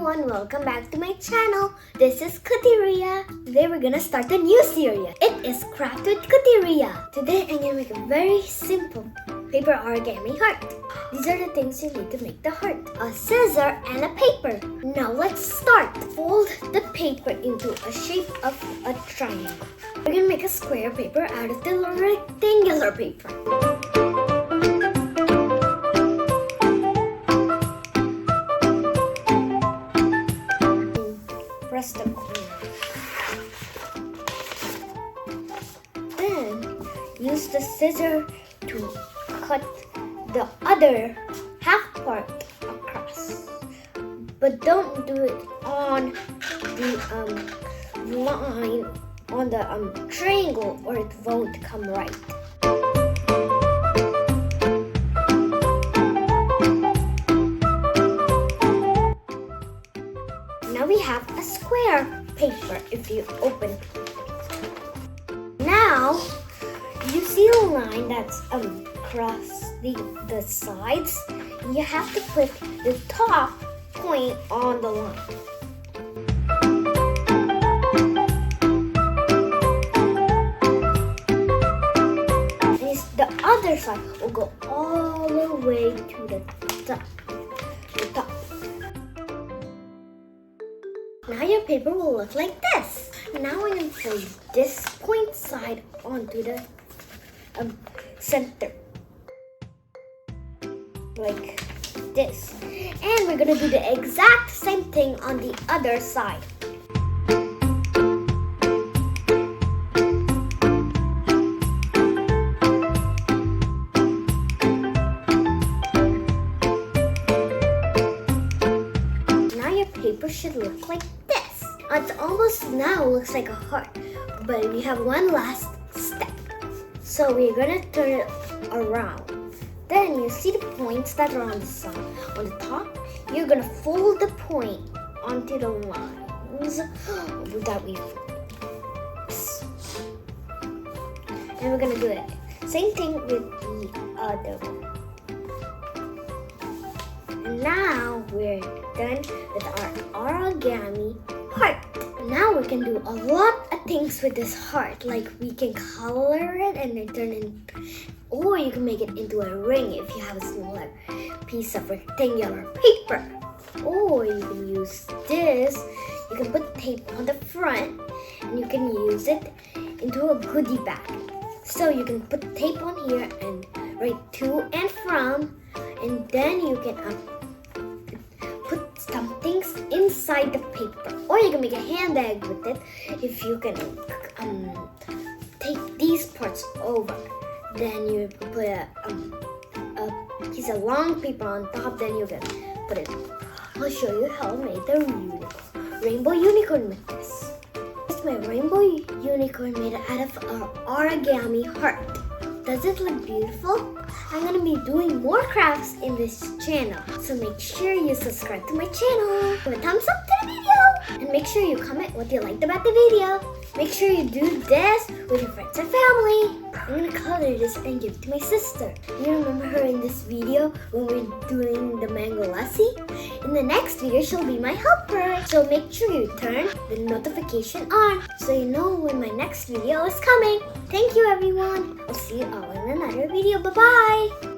everyone, welcome back to my channel. This is Kutty Riya. Today we're gonna start a new series. It is Craft with Kutty Riya. Today I'm gonna make a very simple paper origami heart. These are the things you need to make the heart. A scissor and a paper. Now let's start. Fold the paper into a shape of a triangle. We're gonna make a square paper out of the rectangular paper. Press the corner. Then use the scissor to cut the other half part across. But don't do it on the line on the triangle or it won't come right. Now we have a square paper if you open it. Now, you see a line that's across the sides. You have to put the top point on the line. And the other side will go all the way to the top. Now your paper will look like this. Now we're going to put this point side onto the center. Like this. And we're going to do the exact same thing on the other side. Paper should look like this. It almost now looks like a heart, but we have one last step. So we're gonna turn it around. Then you see the points that are on the side. On the top, you're gonna fold the point onto the lines that we fold. And we're gonna do it. Same thing with the other one. And now we're done with our origami heart. Now we can do a lot of things with this heart. Like we can color it and then turn it, or you can make it into a ring if you have a smaller piece of rectangular paper. Or you can use this. You can put tape on the front and you can use it into a goodie bag. So you can put tape on here and write to and from, and then you can put some things inside the paper, or you can make a handbag with it if you can take these parts over. Then you put a piece of long paper on top, then you can put it. I'll show you how I made the rainbow unicorn with this. This is my rainbow unicorn made out of our origami heart. Does it look beautiful? I'm going to be doing more crafts in this channel. So make sure you subscribe to my channel. Give a thumbs up to the video. And make sure you comment what you liked about the video. Make sure you do this with your friends and family. I'm going to color this and give it to my sister. You remember her in this video when we're doing the mango lassi? In the next video, she'll be my helper. So make sure you turn the notification on so you know when my next video is coming. Thank you everyone. I'll see you all in another video. Bye-bye.